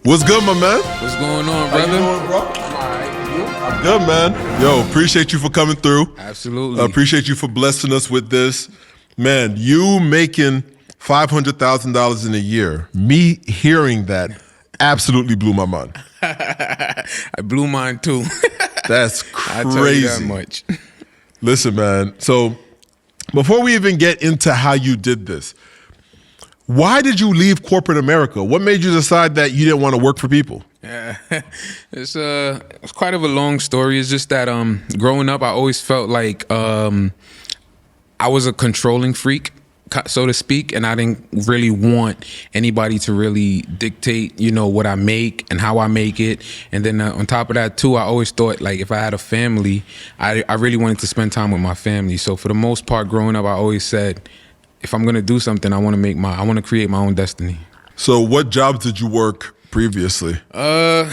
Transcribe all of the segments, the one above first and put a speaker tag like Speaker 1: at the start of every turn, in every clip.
Speaker 1: What's good, my man?
Speaker 2: What's going on, brother?
Speaker 1: How you doing, bro?
Speaker 2: I'm all right. You?
Speaker 1: I'm good, man. Yo, appreciate you for coming through.
Speaker 2: Absolutely.
Speaker 1: Appreciate you for blessing us with this. Man, you making $500,000 in a year, me hearing that absolutely blew my mind.
Speaker 2: I blew mine too.
Speaker 1: That's crazy.
Speaker 2: I tell you that much.
Speaker 1: Listen, man. So before we even get into how you did this, why did you leave corporate America? What made you decide that you didn't want to work for people?
Speaker 2: It's quite of a long story. It's just that growing up, I always felt like I was a controlling freak, so to speak, and I didn't really want anybody to really dictate, what I make and how I make it. And then on top of that too, I always thought like if I had a family, I really wanted to spend time with my family. So for the most part, growing up, I always said, if I'm gonna do something, I want to create my own destiny. So
Speaker 1: what jobs did you work previously?
Speaker 2: I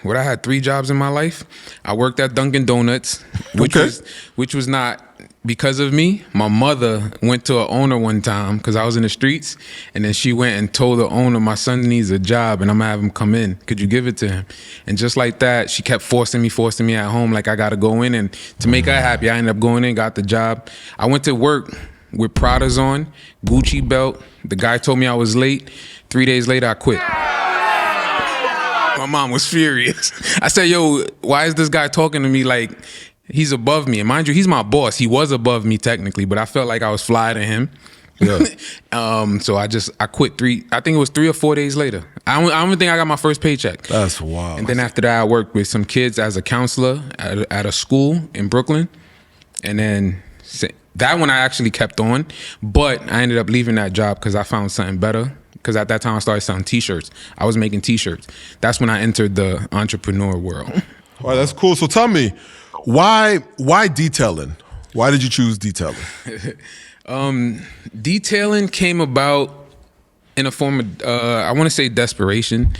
Speaker 2: had 3 jobs in my life. I worked at Dunkin' Donuts, which was not because of me. My mother went to an owner one time because I was in the streets, and then she went and told the owner, my son needs a job and I'm gonna have him come in. Could you give it to him? And just like that, she kept forcing me at home, like I gotta go in. And to make her happy, I ended up going in, got the job. I went to work with Prada's on, Gucci belt. The guy told me I was late. 3 days later, I quit. My mom was furious. I said, yo, why is this guy talking to me like he's above me? And mind you, he's my boss. He was above me technically, but I felt like I was fly to him. Yeah. So I quit I think it was 3 or 4 days later. I don't even think I got my first paycheck.
Speaker 1: That's wild.
Speaker 2: And then after that, I worked with some kids as a counselor at a school in Brooklyn. And then that one I actually kept on, but I ended up leaving that job because I found something better. Because at that time I started selling T-shirts. I was making T-shirts. That's when I entered the entrepreneur world.
Speaker 1: All right, that's cool. So tell me, why detailing? Why did you choose detailing?
Speaker 2: Detailing came about in a form of, I want to say desperation.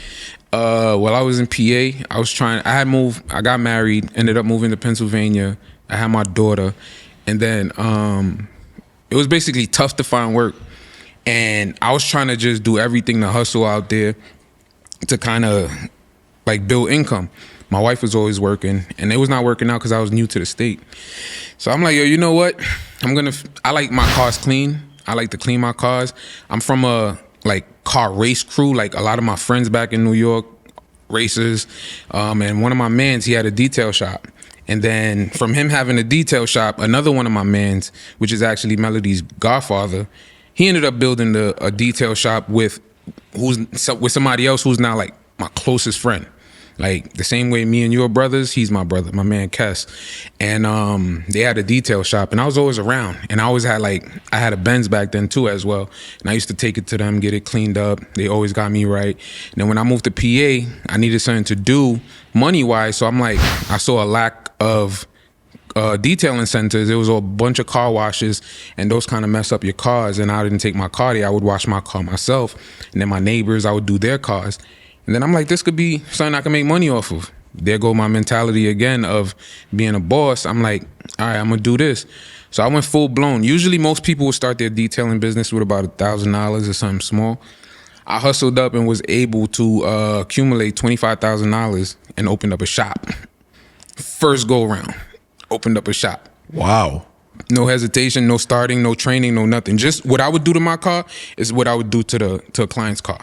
Speaker 2: While I was in PA, I got married, ended up moving to Pennsylvania. I had my daughter. And then it was basically tough to find work. And I was trying to just do everything to hustle out there to kind of like build income. My wife was always working, and it was not working out because I was new to the state. So I'm like, yo, you know what? I like my cars clean. I like to clean my cars. I'm from a car race crew. Like a lot of my friends back in New York, racers. And one of my mans, he had a detail shop. And then from him having a detail shop, another one of my mans, which is actually Melody's godfather, he ended up building a detail shop with somebody else who's now like my closest friend. Like the same way me and you are brothers, he's my brother, my man Kess. And they had a detail shop, and I was always around. And I always had I had a Benz back then too as well. And I used to take it to them, get it cleaned up. They always got me right. And then when I moved to PA, I needed something to do money-wise. So I'm like, I saw a lack of detailing centers. There was a bunch of car washes, and those kind of mess up your cars. And I didn't take my car there. I would wash my car myself. And then my neighbors, I would do their cars. And then I'm like, this could be something I can make money off of. There go my mentality again of being a boss. I'm like, all right, I'm gonna do this. So I went full blown. Usually most people would start their detailing business with about $1,000 or something small. I hustled up and was able to accumulate $25,000 and opened up a shop. First go around, opened up a shop.
Speaker 1: Wow.
Speaker 2: No hesitation, no starting, no training, no nothing. Just what I would do to my car is what I would do to a client's car.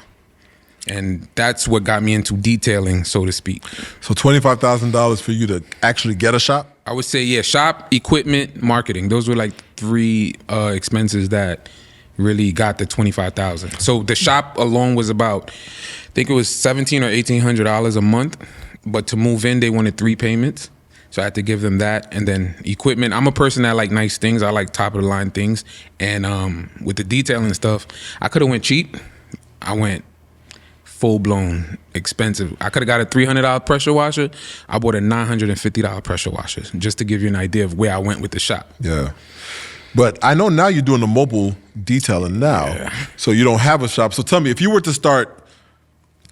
Speaker 2: And that's what got me into detailing, so to speak.
Speaker 1: So $25,000 for you to actually get a shop?
Speaker 2: I would say, yeah, shop, equipment, marketing. Those were like 3 expenses that really got the $25,000. So the shop alone was about, I think it was $1,700 or $1,800 a month. But to move in, they wanted 3 payments. So I had to give them that. And then equipment. I'm a person that like nice things. I like top of the line things. And with the detailing stuff, I could have went cheap. I went full-blown expensive. I could have got a $300 pressure washer. I bought a $950 pressure washer, just to give you an idea of where I went with the shop.
Speaker 1: Yeah. But I know now you're doing the mobile detailing now. Yeah. So you don't have a shop. So tell me, if you were to start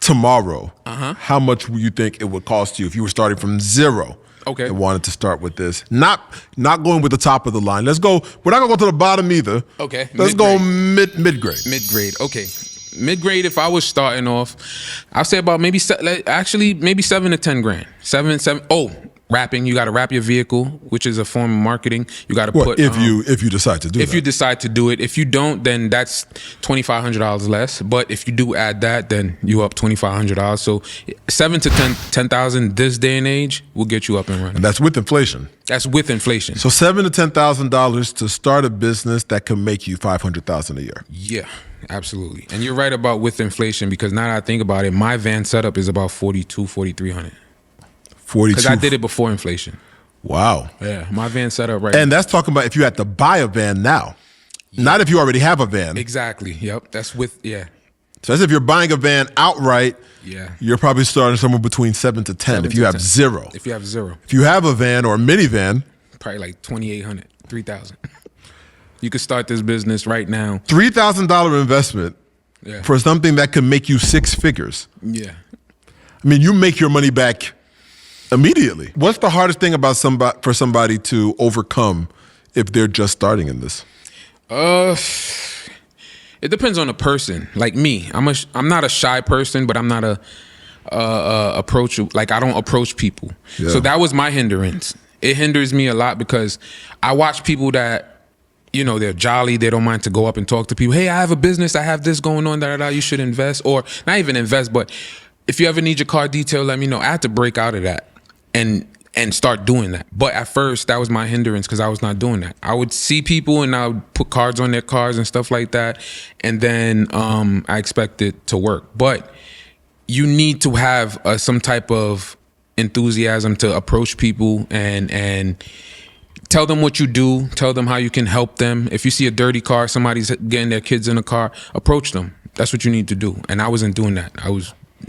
Speaker 1: tomorrow, how much would you think it would cost you if you were starting from zero?
Speaker 2: Okay.
Speaker 1: And wanted to start with this. Not going with the top of the line. Let's go. We're not going to go to the bottom either.
Speaker 2: Okay.
Speaker 1: Let's go mid-grade.
Speaker 2: Mid-grade. Okay. Mid-grade, if I was starting off, I'll say about maybe 7 to 10 grand. Seven. Oh, wrapping. You got to wrap your vehicle, which is a form of marketing. You got to put
Speaker 1: if you decide to do
Speaker 2: if you decide to do it. If you don't, then that's $2,500 less. But if you do add that, then you up $2,500. So 7 to 10,000 this day and age will get you up and running.
Speaker 1: And that's with inflation.
Speaker 2: That's with inflation.
Speaker 1: So $7,000 to $10,000 to start a business that can make you $500,000 a year.
Speaker 2: Yeah, absolutely. And you're right about with inflation, because now that I think about it, my van setup is about $4,300. Because I did it before inflation.
Speaker 1: Wow.
Speaker 2: Yeah, my van setup right
Speaker 1: And that's talking about if you had to buy a van now, not if you already have a van.
Speaker 2: Exactly. Yep. That's with, yeah.
Speaker 1: So that's if you're buying a van outright,
Speaker 2: Yeah.
Speaker 1: you're probably starting somewhere between 7 to 10 if you have 0.
Speaker 2: If you have 0.
Speaker 1: If you have a van or a minivan,
Speaker 2: Probably like 2,800, 3,000. You could start this business right now.
Speaker 1: $3,000 investment for something that can make you 6 figures.
Speaker 2: Yeah.
Speaker 1: I mean, you make your money back immediately. What's the hardest thing about somebody to overcome if they're just starting in this?
Speaker 2: It depends on the person. Like me, I'm not a shy person, but I'm not a approach. Like, I don't approach people.
Speaker 1: Yeah.
Speaker 2: So that was my hindrance. It hinders me a lot because I watch people that, you know, they're jolly. They don't mind to go up and talk to people. Hey, I have a business. I have this going on. You should invest, or not even invest, but if you ever need your car detailed, let me know. I had to break out of that and start doing that. But at first, that was my hindrance because I was not doing that. I would see people and I would put cards on their cars and stuff like that, and then I expect it to work. But you need to have some type of enthusiasm to approach people and tell them what you do. Tell them how you can help them. If you see a dirty car, somebody's getting their kids in a car, approach them. That's what you need to do. And I wasn't doing that.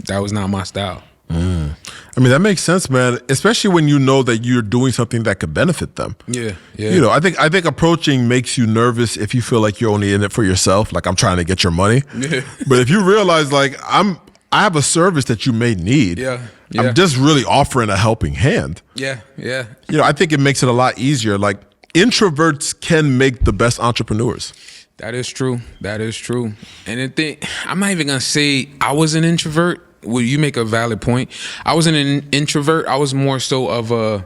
Speaker 2: That was not my style.
Speaker 1: I mean, that makes sense, man. Especially when you know that you're doing something that could benefit them.
Speaker 2: Yeah.
Speaker 1: You know, I think approaching makes you nervous if you feel like you're only in it for yourself. Like, I'm trying to get your money.
Speaker 2: Yeah.
Speaker 1: But if you realize, like, I have a service that you may need.
Speaker 2: Yeah.
Speaker 1: I'm just really offering a helping hand.
Speaker 2: Yeah.
Speaker 1: You know, I think it makes it a lot easier. Like, introverts can make the best entrepreneurs.
Speaker 2: That is true. And I'm not even gonna say I was an introvert. Well, you make a valid point. I wasn't an introvert. I was more so of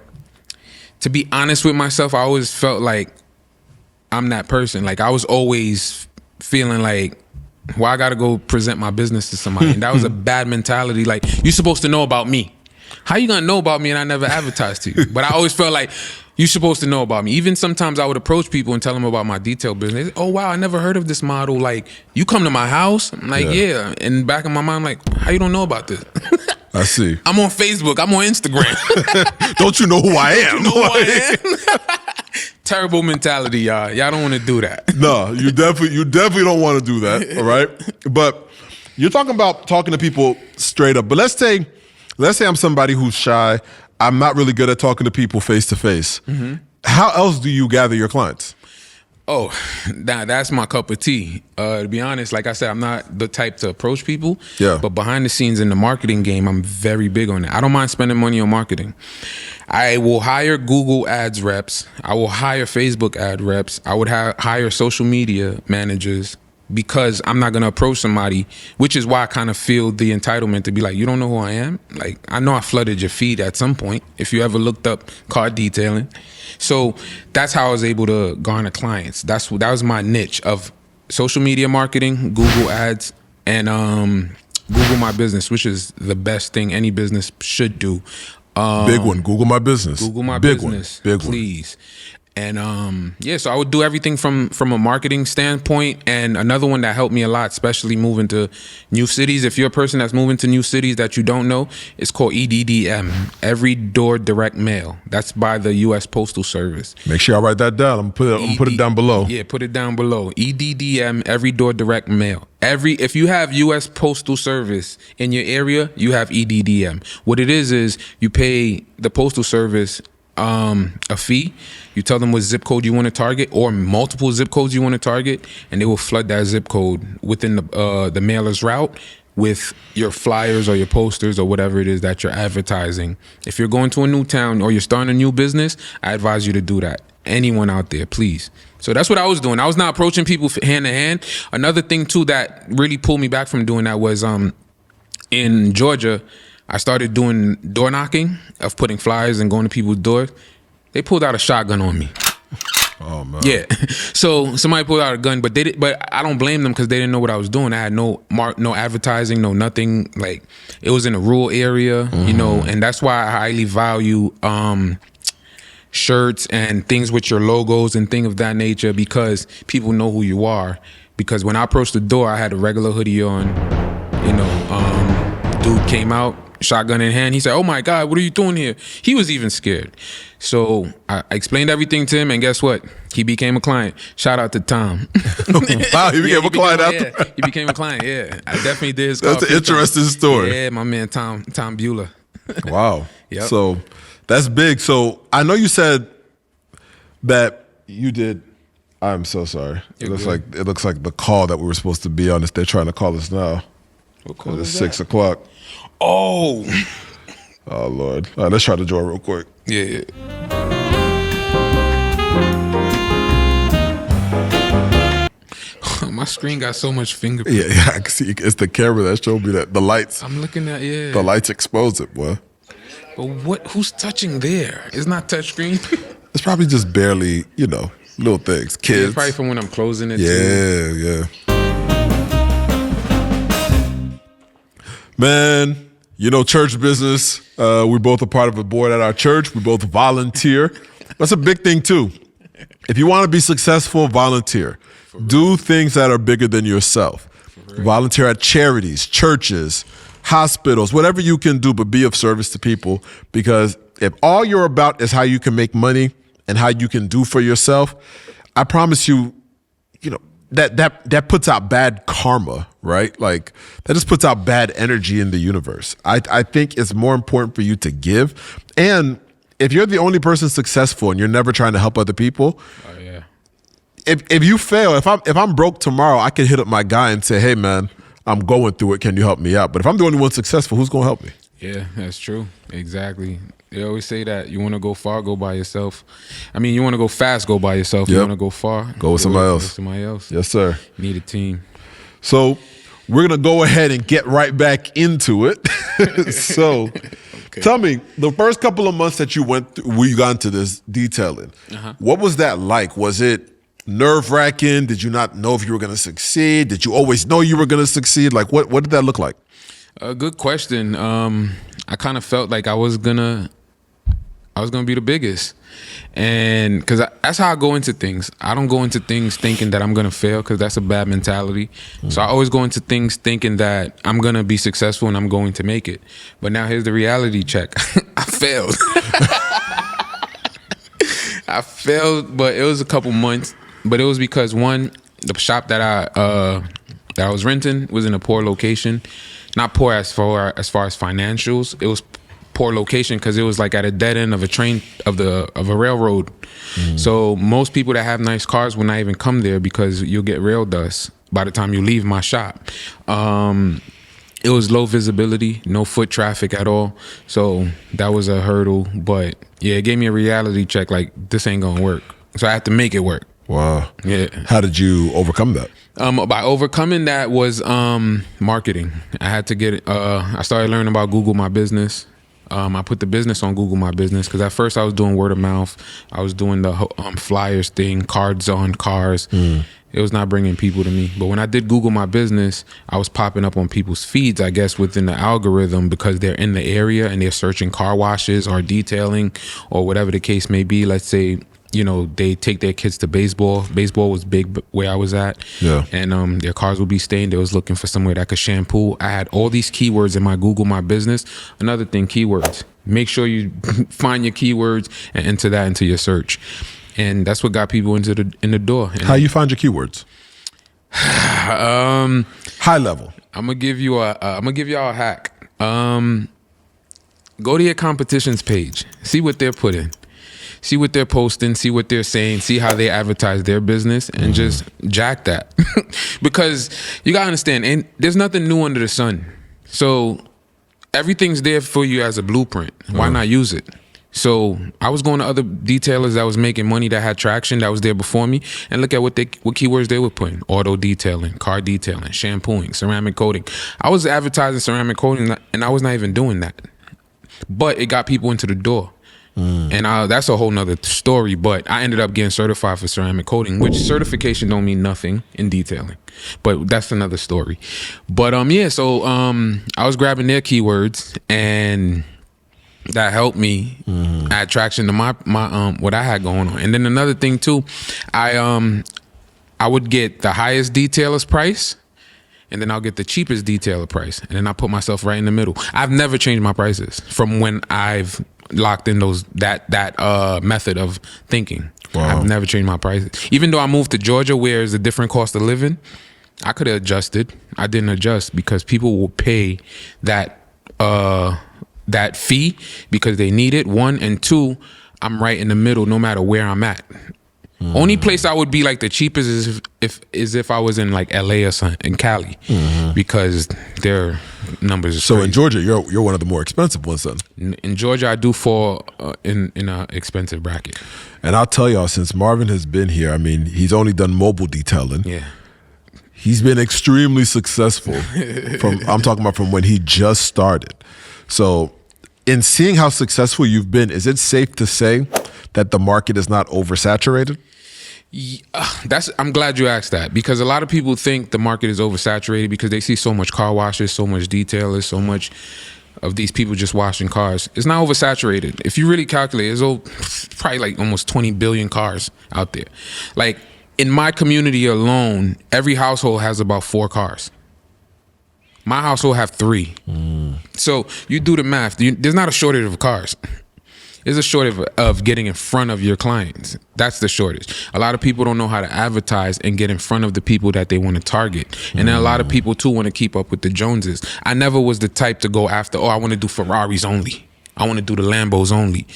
Speaker 2: to be honest with myself, I always felt like I'm that person. Like, I was always feeling like, well, I gotta go present my business to somebody. And that was a bad mentality. Like, you're supposed to know about me. How you gonna know about me and I never advertised to you? But I always felt like you're supposed to know about me. Even sometimes I would approach people and tell them about my detail business. Oh, wow, I never heard of this model. Like, you come to my house? I'm like, yeah. And back in my mind, I'm like, how you don't know about this?
Speaker 1: I see.
Speaker 2: I'm on Facebook. I'm on Instagram.
Speaker 1: Don't you know who I am?
Speaker 2: You know who I am? Terrible mentality, y'all. Y'all don't want to do that.
Speaker 1: No, you definitely don't want to do that, all right? But you're talking about talking to people straight up. But let's say I'm somebody who's shy. I'm not really good at talking to people face to face. How else do you gather your clients?
Speaker 2: Oh, that's my cup of tea. To be honest, like I said, I'm not the type to approach people.
Speaker 1: Yeah.
Speaker 2: But behind the scenes in the marketing game, I'm very big on it. I don't mind spending money on marketing. I will hire Google ads reps. I will hire Facebook ad reps. I would hire social media managers, because I'm not going to approach somebody, which is why I kind of feel the entitlement to be like, you don't know who I am? Like, I know I flooded your feed at some point, if you ever looked up car detailing. So that's how I was able to garner clients. That was my niche of social media marketing, Google ads, and Google My Business, which is the best thing any business should do.
Speaker 1: Big one, Google My Business.
Speaker 2: Google My
Speaker 1: Big
Speaker 2: Business,
Speaker 1: one.
Speaker 2: please. And so I would do everything from a marketing standpoint. And another one that helped me a lot, especially moving to new cities. If you're a person that's moving to new cities that you don't know, it's called EDDM, Every Door Direct Mail. That's by the U.S. Postal Service.
Speaker 1: Make sure I write that down. I'm gonna put it down below.
Speaker 2: Yeah, put it down below. EDDM, Every Door Direct Mail. If you have U.S. Postal Service in your area, you have EDDM. What it is you pay the Postal Service a fee. You tell them what zip code you want to target, or multiple zip codes you want to target, and they will flood that zip code within the mailer's route with your flyers or your posters or whatever it is that you're advertising. If you're going to a new town or you're starting a new business, I advise you to do that. anyone out there, please. So that's what I was doing. I was not approaching people hand to hand. Another thing too that really pulled me back from doing that was in Georgia, I started doing door knocking, of putting flyers and going to people's doors. They pulled out a shotgun on me.
Speaker 1: Oh man.
Speaker 2: Yeah. So somebody pulled out a gun, but I don't blame them because they didn't know what I was doing. I had no advertising, no nothing. Like, it was in a rural area, you know, and that's why I highly value shirts and things with your logos and things of that nature, because people know who you are. Because when I approached the door, I had a regular hoodie on, you know, dude came out, shotgun in hand. He said, "Oh my God, what are you doing here?" He was even scared. So I explained everything to him, and guess what? He became a client. Shout out to Tom.
Speaker 1: Wow, he became a client after.
Speaker 2: Yeah, he became a client. Yeah, I definitely did.
Speaker 1: That's an interesting story.
Speaker 2: Yeah, my man Tom Bueller.
Speaker 1: Wow.
Speaker 2: Yep.
Speaker 1: So that's big. So I know you said that you did. I'm so sorry. It looks like the call that we were supposed to be on. They're trying to call us now.
Speaker 2: What call
Speaker 1: It's
Speaker 2: is
Speaker 1: 6 o'clock.
Speaker 2: Oh.
Speaker 1: Oh Lord. All right, let's try to join real quick.
Speaker 2: Yeah. My screen got so much fingerprint.
Speaker 1: Yeah, I can see. It's the camera that showed me that the lights.
Speaker 2: I'm looking at
Speaker 1: The lights expose it, boy.
Speaker 2: But who's touching there? It's not touchscreen.
Speaker 1: It's probably just barely, you know, little things. Kids.
Speaker 2: It's probably from when I'm closing it.
Speaker 1: Yeah,
Speaker 2: too.
Speaker 1: yeah. Man, you know, church business. We both are part of a board at our church. We both volunteer. That's a big thing too. If you want to be successful, volunteer. Do things that are bigger than yourself. Volunteer at charities, churches, hospitals, whatever you can do, but be of service to people. Because if all you're about is how you can make money and how you can do for yourself, I promise you, you know, that puts out bad karma, right? Like, that just puts out bad energy in the universe. I think it's more important for you to give. And if you're the only person successful and you're never trying to help other people,
Speaker 2: Oh yeah.
Speaker 1: if you fail, if I'm broke tomorrow, I can hit up my guy and say, "Hey man, I'm going through it. Can you help me out?" But if I'm the only one successful, who's gonna help me?
Speaker 2: Yeah, that's true. Exactly. They always say that you want to go far, go by yourself. I mean, you want to go fast, go by yourself. You
Speaker 1: Yep.
Speaker 2: want to go far,
Speaker 1: Go with somebody else.
Speaker 2: With somebody else.
Speaker 1: Yes, sir.
Speaker 2: You need a team.
Speaker 1: So we're gonna go ahead and get right back into it. So, tell me, the first couple of months that you went through, we got into this detailing. What was that like? Was it nerve-wracking? Did you not know if you were gonna succeed? Did you always know you were gonna succeed? Like, what did that look like?
Speaker 2: Good question. I kind of felt like I was gonna be the biggest, and because that's how I go into things. I don't go into things thinking that I'm gonna fail, because that's a bad mentality. So I always go into things thinking that I'm gonna be successful and I'm going to make it. But now here's the reality check. I failed. I failed, but it was a couple months. But it was because, one, the shop that I was renting was in a poor location. Not poor as far as financials. It was poor location because it was like at a dead end of a train of a railroad. So most people that have nice cars will not even come there because you'll get rail dust by the time you leave my shop. It was low visibility, no foot traffic at all. So that was a hurdle. But yeah, it gave me a reality check. Like, this ain't gonna work. So I had to make it work.
Speaker 1: Wow.
Speaker 2: Yeah.
Speaker 1: How did you overcome that?
Speaker 2: By overcoming that was marketing. I had to get. I started learning about Google My Business. I put the business on Google My Business because at first I was doing word of mouth. I was doing the flyers thing, cards on cars. It was not bringing people to me. But when I did Google My Business, I was popping up on people's feeds, I guess, within the algorithm, because they're in the area and they're searching car washes or detailing or whatever the case may be. Let's say, you know, they take their kids to baseball. Baseball was big where I was at.
Speaker 1: Yeah.
Speaker 2: And their cars would be stained. They was looking for somewhere that could shampoo. I had all these keywords in my Google My Business. Another thing, keywords. Make sure you find your keywords and enter that into your search. And that's what got people in the door. And
Speaker 1: How you find your keywords? High level.
Speaker 2: I'm gonna give y'all a hack. Go to your competition's page. See what they're putting. See what they're posting, see what they're saying, see how they advertise their business, and just jack that. Because you gotta understand, and there's nothing new under the sun. So everything's there for you as a blueprint. Why not use it? So I was going to other detailers that was making money, that had traction, that was there before me, and look at what keywords they were putting: auto detailing, car detailing, shampooing, ceramic coating. I was advertising ceramic coating, and I was not even doing that, but it got people into the door. And that's a whole nother story, but I ended up getting certified for ceramic coating, which certification don't mean nothing in detailing, but that's another story. But so I was grabbing their keywords, and that helped me add traction to my what I had going on. And then another thing too, I would get the highest detailer's price, and then I'll get the cheapest detailer price, and then I put myself right in the middle. I've never changed my prices from when I've locked in that method of thinking. Wow. I've never changed my prices. Even though I moved to Georgia, where it's a different cost of living, I could have adjusted. I didn't adjust because people will pay that fee because they need it, one, and two, I'm right in the middle no matter where I'm at. Only place I would be like the cheapest is if I was in like LA or something, in Cali, because their numbers are crazy.
Speaker 1: In Georgia, you're one of the more expensive ones then.
Speaker 2: In Georgia, I do fall in an expensive bracket.
Speaker 1: And I'll tell y'all, since Marvin has been here, I mean, he's only done mobile detailing.
Speaker 2: Yeah.
Speaker 1: He's been extremely successful. I'm talking about from when he just started. So in seeing how successful you've been, is it safe to say that the market is not oversaturated?
Speaker 2: I'm glad you asked that, because a lot of people think the market is oversaturated because they see so much car washes, so much detailers, so much of these people just washing cars. It's not oversaturated. If you really calculate, it's probably like almost 20 billion cars out there. Like in my community alone, every household has about 4 cars. My household have 3. So you do the math. There's not a shortage of cars. There's a shortage of getting in front of your clients. That's the shortage. A lot of people don't know how to advertise and get in front of the people that they want to target. And then a lot of people too want to keep up with the Joneses. I never was the type to go after, I want to do Ferraris only. I want to do the Lambos only.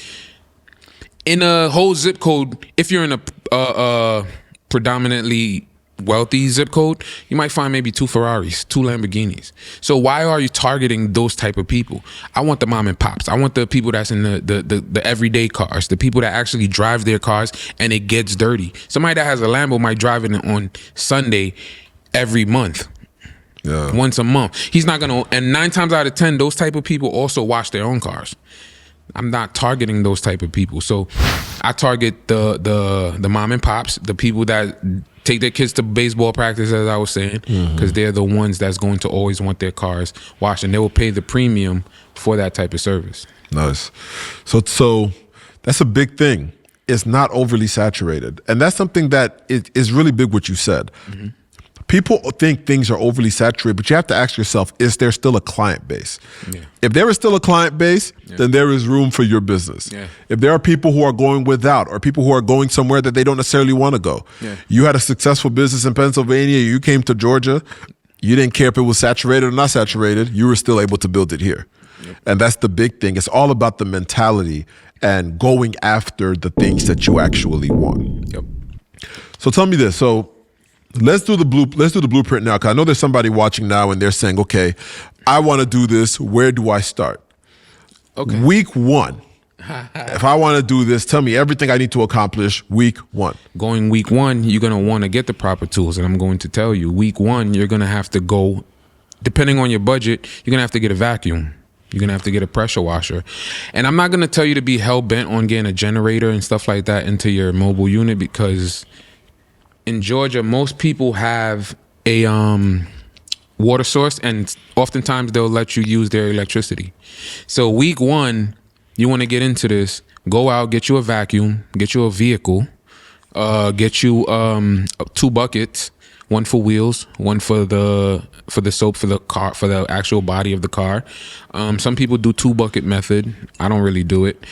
Speaker 2: In a whole zip code, if you're in a predominantly wealthy zip code, you might find maybe 2 Ferraris, 2 Lamborghinis. So why are you targeting those type of people? I want the mom and pops. I want the people that's in the everyday cars, the people that actually drive their cars and it gets dirty. Somebody that has a Lambo might drive it on Sunday every month. Yeah. Once a month. He's not gonna, and 9 times out of 10, those type of people also wash their own cars. I'm not targeting those type of people. So I target the mom and pops, the people that take their kids to baseball practice, as I was saying, because they're the ones that's going to always want their cars washed, and they will pay the premium for that type of service.
Speaker 1: Nice. So that's a big thing. It's not overly saturated. And that's something that is really big what you said. People think things are overly saturated, but you have to ask yourself, is there still a client base? Yeah. If there is still a client base, then there is room for your business. Yeah. If there are people who are going without, or people who are going somewhere that they don't necessarily want to go. Yeah. You had a successful business in Pennsylvania, you came to Georgia, you didn't care if it was saturated or not saturated, you were still able to build it here. Yep. And that's the big thing. It's all about the mentality and going after the things that you actually want. Yep. So tell me this. So let's do the blueprint now, because I know there's somebody watching now and they're saying, okay, I want to do this. Where do I start? Okay. Week 1. If I want to do this, tell me everything I need to accomplish week 1.
Speaker 2: Going week 1, you're going to want to get the proper tools. And I'm going to tell you, week 1, you're going to have to go, depending on your budget, you're going to have to get a vacuum. You're going to have to get a pressure washer. And I'm not going to tell you to be hell-bent on getting a generator and stuff like that into your mobile unit, because in Georgia, most people have a water source, and oftentimes they'll let you use their electricity. So week 1, you want to get into this, go out, get you a vacuum, get you a vehicle, get you 2 buckets, one for wheels, one for the soap for the car, for the actual body of the car. Some people do 2-bucket method. I don't really do it.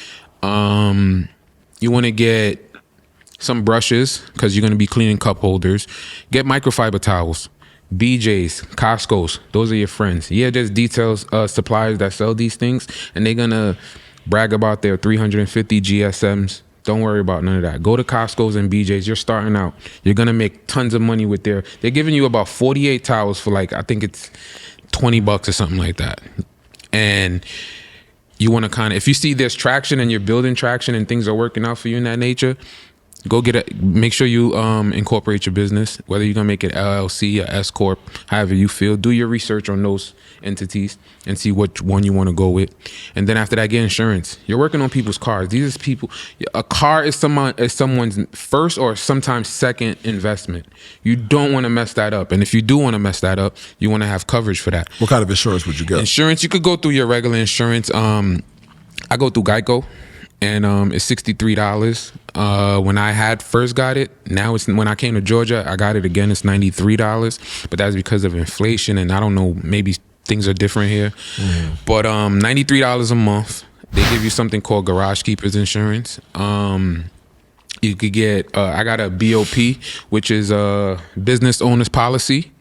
Speaker 2: You want to get some brushes, because you're going to be cleaning cup holders. Get microfiber towels, BJ's, Costco's. Those are your friends. Yeah, there's details, suppliers that sell these things, and they're going to brag about their 350 GSMs. Don't worry about none of that. Go to Costco's and BJ's. You're starting out. You're going to make tons of money with they're giving you about 48 towels for, like, I think it's $20 or something like that. And you want to kind of, if you see there's traction and you're building traction and things are working out for you in that nature, go get it. Make sure you incorporate your business, whether you're gonna make it LLC or S corp, however you feel. Do your research on those entities and see which one you want to go with. And then after that, get insurance. You're working on people's cars. These are people. A car is someone's first or sometimes second investment. You don't want to mess that up. And if you do want to mess that up, you want to have coverage for that.
Speaker 1: What kind of insurance would you get?
Speaker 2: Insurance, you could go through your regular insurance. I go through Geico. And it's $63 when I had first got it. Now it's when I came to Georgia, I got it again. It's $93, but that's because of inflation, and I don't know, maybe things are different here. But $93 a month. They give you something called Garage Keepers Insurance. You could get I got a BOP, which is a business owner's policy.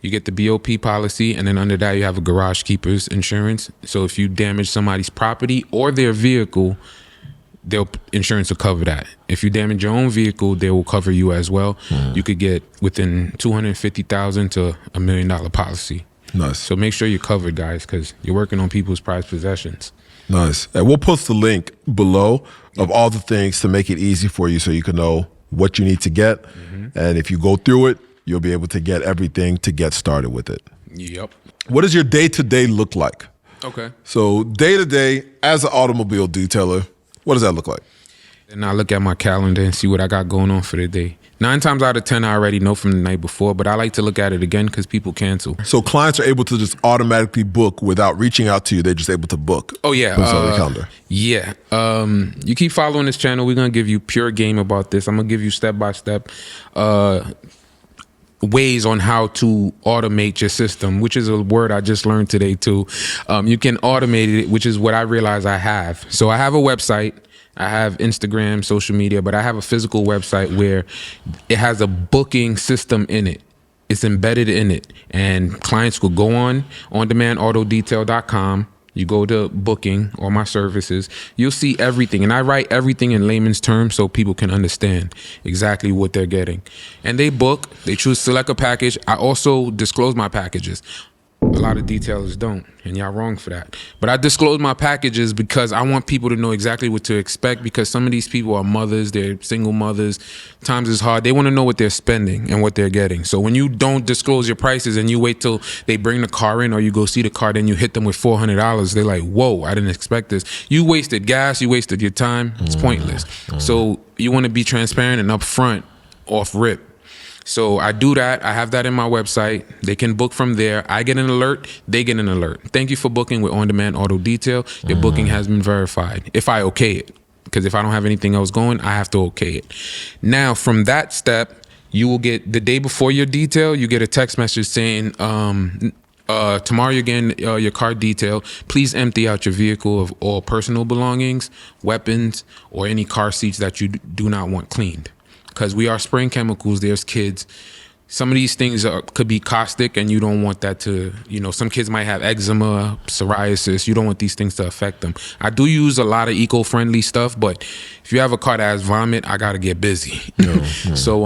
Speaker 2: You get the BOP policy, and then under that you have a Garage Keepers Insurance. So if you damage somebody's property or their vehicle, insurance will cover that. If you damage your own vehicle, they will cover you as well. You could get within $250,000 to $1 million policy.
Speaker 1: Nice.
Speaker 2: So make sure you're covered, guys, because you're working on people's prized possessions.
Speaker 1: Nice. And we'll post the link below of all the things to make it easy for you so you can know what you need to get. And if you go through it, you'll be able to get everything to get started with it.
Speaker 2: Yep.
Speaker 1: What does your day-to-day look like?
Speaker 2: Okay.
Speaker 1: So day-to-day as an automobile detailer, what does that look like?
Speaker 2: And I look at my calendar and see what I got going on for the day. 9 times out of 10, I already know from the night before, but I like to look at it again because people cancel.
Speaker 1: So clients are able to just automatically book without reaching out to you. They're just able to book.
Speaker 2: Oh, yeah.
Speaker 1: Put it on the calendar.
Speaker 2: Yeah. You keep following this channel. We're going to give you pure game about this. I'm going to give you step-by-step ways on how to automate your system, which is a word I just learned today too. You can automate it, which is what I realize I have. So I have a website, I have Instagram, social media, but I have a physical website where it has a booking system in it. It's embedded in it, and clients will go on ondemandautodetail.com. You go to booking or my services, you'll see everything. And I write everything in layman's terms so people can understand exactly what they're getting. And they book, they choose select a package. I also disclose my packages. A lot of detailers don't, and y'all wrong for that. But I disclose my packages because I want people to know exactly what to expect, because some of these people are mothers, they're single mothers. Times is hard. They want to know what they're spending and what they're getting. So when you don't disclose your prices and you wait till they bring the car in or you go see the car, then you hit them with $400, they're like, whoa, I didn't expect this. You wasted gas, you wasted your time. It's pointless. So you want to be transparent and upfront off rip. So I do that. I have that in my website. They can book from there. I get an alert. They get an alert. Thank you for booking with On Demand Auto Detail. Your booking has been verified. If I okay it, because if I don't have anything else going, I have to okay it. Now, from that step, you will get the day before your detail, you get a text message saying, tomorrow you're getting your car detail. Please empty out your vehicle of all personal belongings, weapons, or any car seats that you do not want cleaned. Because we are spraying chemicals, there's kids. Some of these things could be caustic, and you don't want that to, some kids might have eczema, psoriasis. You don't want these things to affect them. I do use a lot of eco-friendly stuff, but if you have a car that has vomit, I got to get busy. So,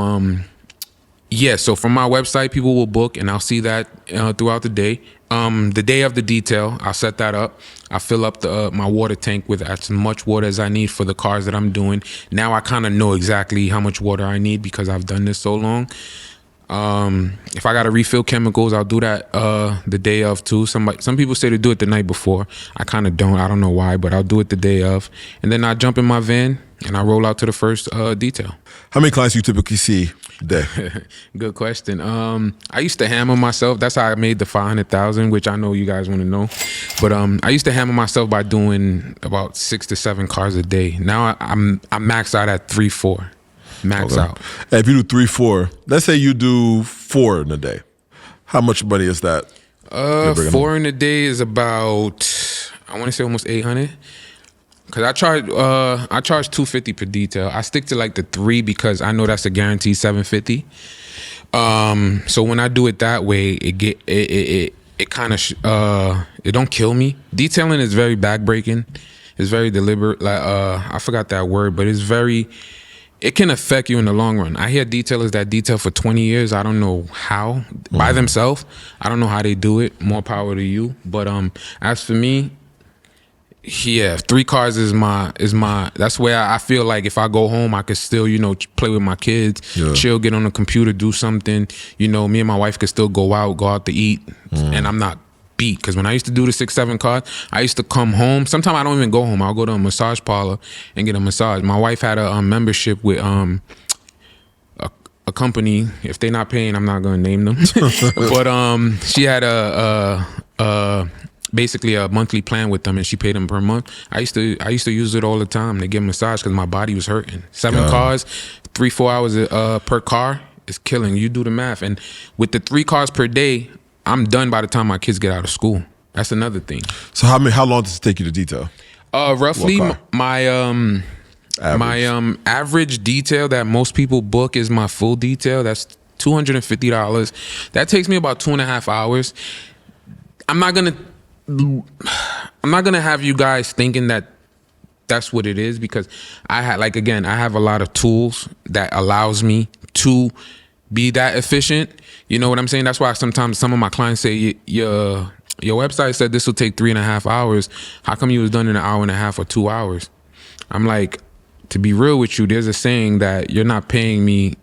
Speaker 2: so from my website, people will book, and I'll see that throughout the day. The day of the detail, I'll set that up. I fill up my water tank with as much water as I need for the cars that I'm doing. Now I kind of know exactly how much water I need because I've done this so long. If I got to refill chemicals, I'll do that the day of too. Some people say to do it the night before. I kind of don't. I don't know why, but I'll do it the day of. And then I jump in my van and I roll out to the first detail.
Speaker 1: How many clients do you typically see a day?
Speaker 2: Good question. I used to hammer myself. That's how I made the 500,000, which I know you guys want to know. But I used to hammer myself by doing about 6 to 7 cars a day. Now I'm max out at 3-4. Max out.
Speaker 1: And if you do 3-4, let's say you do 4 in a day. How much money is that?
Speaker 2: 4 in a day is about, I want to say almost 800. Cause I charge $250 per detail. I stick to like the 3 because I know that's a guaranteed $750. So when I do it that way, it kind of it don't kill me. Detailing is very backbreaking. It's very deliberate. Like I forgot that word, but it can affect you in the long run. I hear detailers that detail for 20 years. I don't know how by themselves. I don't know how they do it. More power to you. But as for me, Yeah, 3 cars is my. That's where I feel like if I go home, I could still, play with my kids, chill, get on the computer, do something. Me and my wife could still go out to eat, and I'm not beat. Because when I used to do the 6-7 cars, I used to come home. Sometimes I don't even go home. I'll go to a massage parlor and get a massage. My wife had a membership with a company. If they're not paying, I'm not gonna name them. But she had basically a monthly plan with them, and she paid them per month. I used to use it all the time to get a massage because my body was hurting. 7 cars, 3-4 hours per car is killing. You do the math, and with the 3 cars per day, I'm done by the time my kids get out of school. That's another thing.
Speaker 1: So how long does it take you to detail?
Speaker 2: Roughly my average detail that most people book is my full detail. That's $250. That takes me about 2.5 hours. I'm not gonna have you guys thinking that that's what it is, because I have a lot of tools that allows me to be that efficient. You know what I'm saying? That's why sometimes some of my clients say, your website said this will take 3.5 hours. How come you was done in 1.5 hours or 2 hours? I'm like, to be real with you, there's a saying that you're not paying me,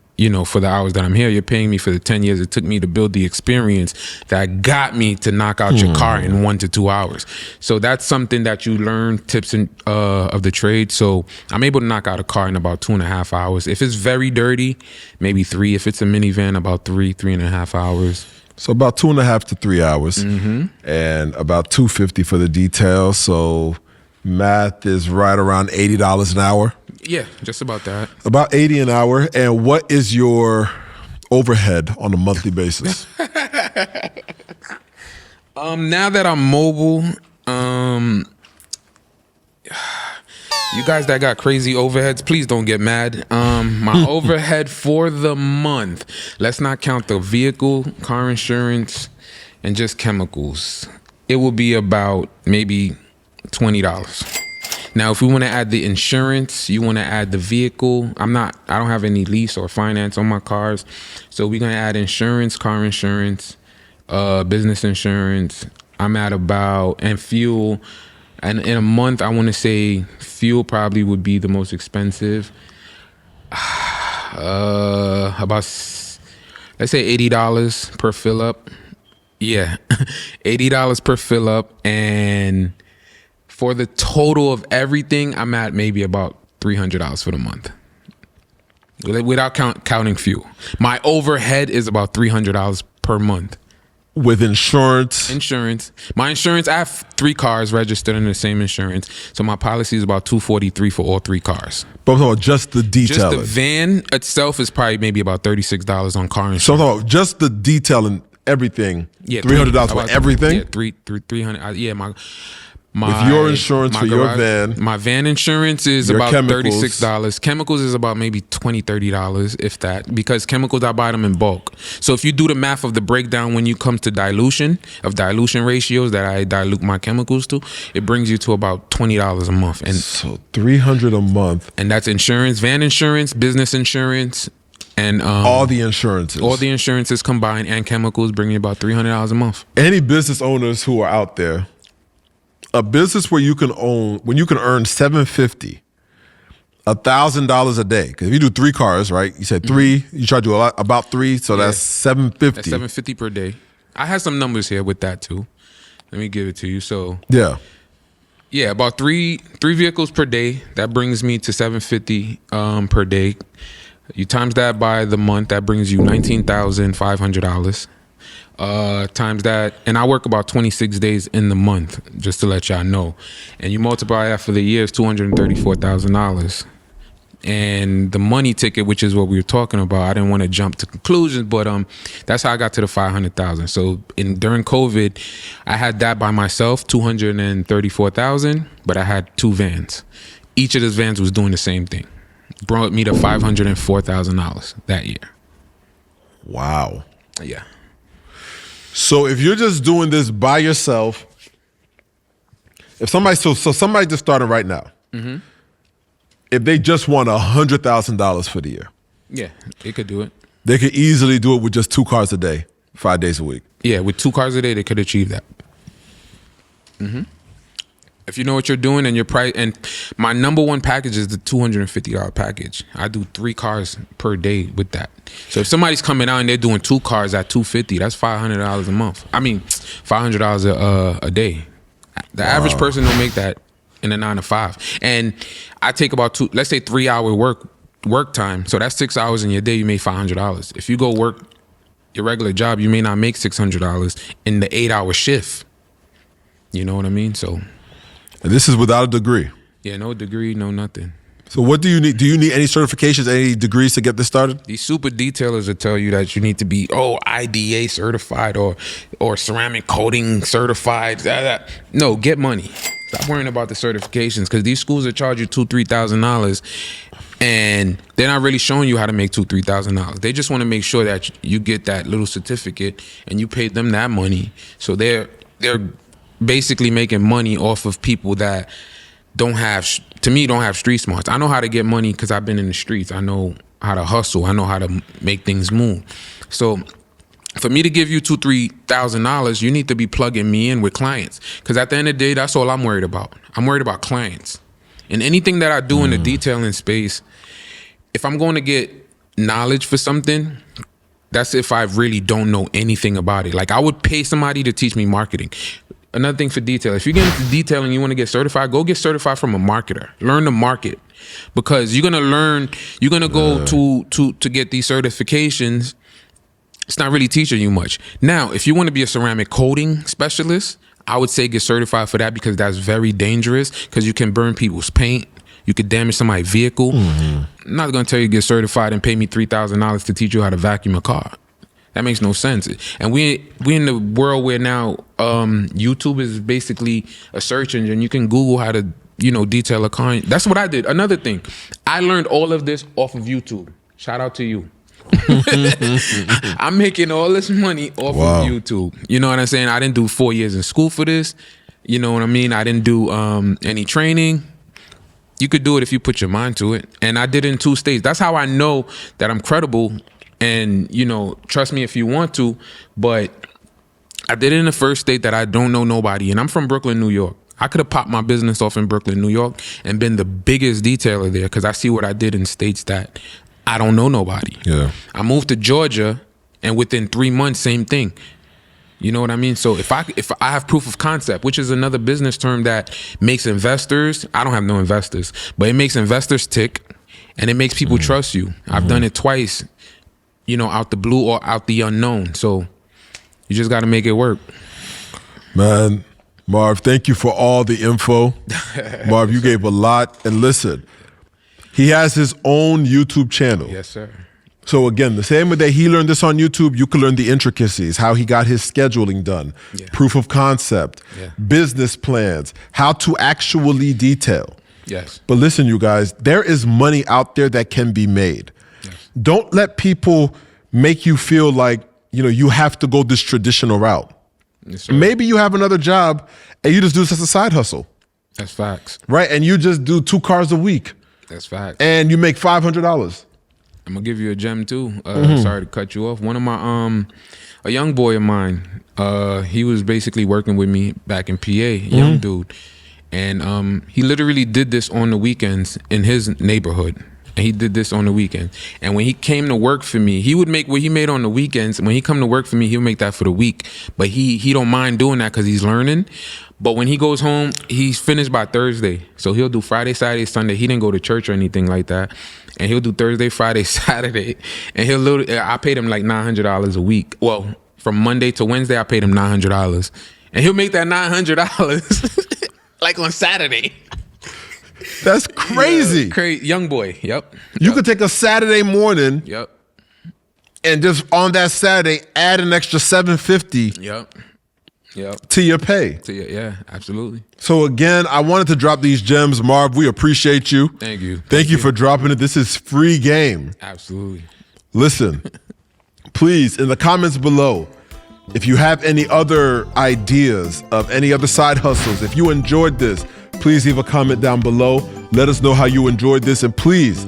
Speaker 2: for the hours that I'm here. You're paying me for the 10 years it took me to build the experience that got me to knock out your car in 1 to 2 hours. So that's something that you learn, tips of the trade. So I'm able to knock out a car in about 2.5 hours. If it's very dirty, maybe 3. If it's a minivan, about 3.5 hours.
Speaker 1: So about 2.5 to 3 hours, and about $250 for the details. So math is right around $80 an hour.
Speaker 2: Yeah, just about that.
Speaker 1: About $80 an hour. And what is your overhead on a monthly basis?
Speaker 2: Now that I'm mobile, you guys that got crazy overheads, please don't get mad. My overhead for the month, let's not count the vehicle, car insurance, and just chemicals, it will be about maybe $20. Now, if we want to add the insurance, you want to add the vehicle. I don't have any lease or finance on my cars. So we're going to add insurance, car insurance, business insurance. I'm at about, and fuel. And in a month, I want to say fuel probably would be the most expensive. About, let's say $80 per fill up. Yeah, $80 per fill up. And for the total of everything, I'm at maybe about $300 for the month, without counting fuel. My overhead is about $300 per month.
Speaker 1: With insurance?
Speaker 2: Insurance. My insurance, I have 3 cars registered in the same insurance. So my policy is about $243 for all 3 cars.
Speaker 1: But I'm talking about just the detailing.
Speaker 2: Just the van itself is probably maybe about $36 on car insurance.
Speaker 1: So I'm talking about just the detailing, everything.
Speaker 2: Yeah,
Speaker 1: $300 for everything?
Speaker 2: Yeah, 300. Yeah,
Speaker 1: with your insurance for your van.
Speaker 2: My van insurance is about $36. Chemicals is about maybe $20, $30, if that. Because chemicals, I buy them in bulk. So if you do the math of the breakdown when you come to dilution ratios that I dilute my chemicals to, it brings you to about $20 a month. And
Speaker 1: so $300 a month.
Speaker 2: And that's insurance, van insurance, business insurance, and
Speaker 1: all the insurances.
Speaker 2: All the insurances combined and chemicals bring you about $300 a month.
Speaker 1: Any business owners who are out there, a business where you can earn $750, $1,000 a day. Because if you do 3 cars, right? You said 3, you try to do about 3, so that's $750.
Speaker 2: That's $750 per day. I have some numbers here with that too. Let me give it to you. So yeah, about three vehicles per day. That brings me to $750 per day. You times that by the month, that brings you $19,500. Times that, and I work about 26 days in the month, just to let y'all know. And you multiply that for the year, it's $234,000. And the money ticket, which is what we were talking about, I didn't want to jump to conclusions, but that's how I got to the $500,000. So during COVID, I had that by myself, $234,000, but I had 2 vans. Each of those vans was doing the same thing. Brought me to $504,000 that year.
Speaker 1: Wow.
Speaker 2: Yeah.
Speaker 1: So if you're just doing this by yourself, if somebody somebody just started right now, if they just want $100,000 for the year,
Speaker 2: yeah, they could do it.
Speaker 1: They could easily do it with just 2 cars a day, 5 days a week.
Speaker 2: Yeah, with 2 cars a day, they could achieve that. If you know what you're doing and your price, and my number one package is the $250 package. I do 3 cars per day with that. So if somebody's coming out and they're doing 2 cars at $250, that's $500 a month. I mean, $500 a day. The average person don't make that in a 9 to 5. And I take about let's say 3 hour work time. So that's 6 hours in your day. You make $500. If you go work your regular job, you may not make $600 in the 8-hour shift. You know what I mean? So.
Speaker 1: And this is without a degree.
Speaker 2: Yeah, no degree, no nothing.
Speaker 1: So what do you need? Do you need any certifications, any degrees to get this started?
Speaker 2: These super detailers will tell you that you need to be IDA certified or ceramic coating certified. No, get money. Stop worrying about the certifications, because these schools will charge you $2,000-$3,000, and they're not really showing you how to make $2,000-$3,000. They just want to make sure that you get that little certificate and you paid them that money. So they're basically making money off of people that don't have street smarts. I know how to get money because I've been in the streets. I know how to hustle. I know how to make things move. So for me to give you $2,000-$3,000, you need to be plugging me in with clients, because at the end of the day, that's all I'm worried about. I'm worried about clients. And anything that I do in the detailing space, if I'm going to get knowledge for something, that's if I really don't know anything about it. Like, I would pay somebody to teach me marketing. Another thing for detail, if you get into detailing and you want to get certified, go get certified from a marketer. Learn the market, because you're gonna go to get these certifications. It's not really teaching you much. Now, if you want to be a ceramic coating specialist, I would say get certified for that, because that's very dangerous, because you can burn people's paint. You could damage somebody's vehicle. I'm not gonna tell you to get certified and pay me $3,000 to teach you how to vacuum a car. That makes no sense. And we in the world where now YouTube is basically a search engine. You can Google how to, detail a car. That's what I did. Another thing, I learned all of this off of YouTube. Shout out to you. I'm making all this money off of YouTube. You know what I'm saying? I didn't do 4 years in school for this. You know what I mean? I didn't do any training. You could do it if you put your mind to it. And I did it in 2 states. That's how I know that I'm credible. And, trust me if you want to, but I did it in the first state that I don't know nobody. And I'm from Brooklyn, New York. I could have popped my business off in Brooklyn, New York, and been the biggest detailer there, because I see what I did in states that I don't know nobody. Yeah. I moved to Georgia, and within 3 months, same thing. You know what I mean? So if I have proof of concept, which is another business term that makes investors, I don't have no investors, but it makes investors tick, and it makes people trust you. I've done it twice. Out the blue or out the unknown. So you just got to make it work.
Speaker 1: Man, Marv, thank you for all the info. Marv, you gave a lot. And listen, he has his own YouTube channel.
Speaker 2: Yes, sir.
Speaker 1: So again, the same way that he learned this on YouTube, you can learn the intricacies, how he got his scheduling done, proof of concept, business plans, how to actually detail.
Speaker 2: Yes.
Speaker 1: But listen, you guys, there is money out there that can be made. Don't let people make you feel like, you have to go this traditional route. Yes, maybe you have another job and you just do this as a side hustle.
Speaker 2: That's facts.
Speaker 1: Right? And you just do 2 cars a week.
Speaker 2: That's facts.
Speaker 1: And you make $500.
Speaker 2: I'm going to give you a gem too. Sorry to cut you off. One of my, a young boy of mine, he was basically working with me back in PA, young dude. And he literally did this on the weekends in his neighborhood. And he did this on the weekend. And when he came to work for me, he would make what he made on the weekends. When he come to work for me, he'll make that for the week. But he don't mind doing that because he's learning. But when he goes home, he's finished by Thursday. So he'll do Friday, Saturday, Sunday. He didn't go to church or anything like that. And he'll do Thursday, Friday, Saturday. And I paid him like $900 a week. Well, from Monday to Wednesday, I paid him $900. And he'll make that $900 like on Saturday.
Speaker 1: That's crazy.
Speaker 2: Young boy. Yep.
Speaker 1: You could take a Saturday morning.
Speaker 2: Yep.
Speaker 1: And just on that Saturday, add an extra $750.
Speaker 2: Yep.
Speaker 1: To your pay.
Speaker 2: Yeah, absolutely.
Speaker 1: So again, I wanted to drop these gems. Marv, we appreciate you.
Speaker 2: Thank you.
Speaker 1: Thank you for dropping it. This is free game.
Speaker 2: Absolutely.
Speaker 1: Listen, please, in the comments below, if you have any other ideas of any other side hustles, if you enjoyed this, please leave a comment down below. Let us know how you enjoyed this. And please,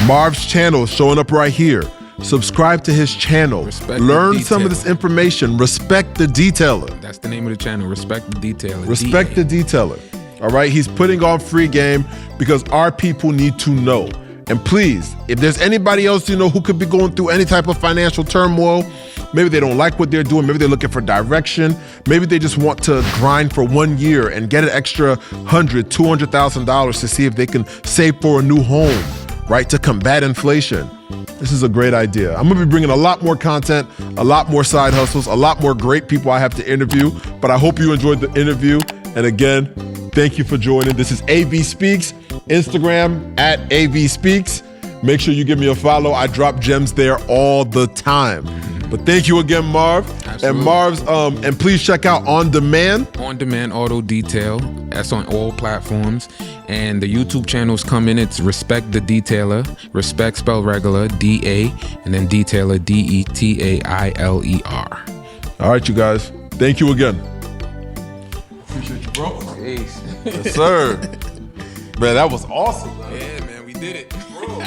Speaker 1: Marv's channel is showing up right here. Subscribe to his channel. Learn some of this information. Respect the detailer.
Speaker 2: That's the name of the channel. Respect the detailer.
Speaker 1: Respect the detailer. All right, he's putting on free game because our people need to know. And please, if there's anybody else you know who could be going through any type of financial turmoil, maybe they don't like what they're doing, maybe they're looking for direction, maybe they just want to grind for 1 year and get an extra $100,000, $200,000 to see if they can save for a new home, right, to combat inflation. This is a great idea. I'm gonna be bringing a lot more content, a lot more side hustles, a lot more great people I have to interview, but I hope you enjoyed the interview. And again, thank you for joining. This is AV Speaks, Instagram at AV Speaks. Make sure you give me a follow. I drop gems there all the time. But thank you again, Marv.
Speaker 2: Absolutely.
Speaker 1: And Marv's, and please check out On Demand.
Speaker 2: On Demand Auto Detail. That's on all platforms. And the YouTube channel's coming. It's Respect the Detailer. Respect spelled regular, D-A, and then Detailer, D-E-T-A-I-L-E-R.
Speaker 1: All right, you guys. Thank you again. Appreciate you, bro.
Speaker 2: Peace.
Speaker 1: Yes, sir. Man, that was awesome.
Speaker 2: Yeah, man, we did it. Bro.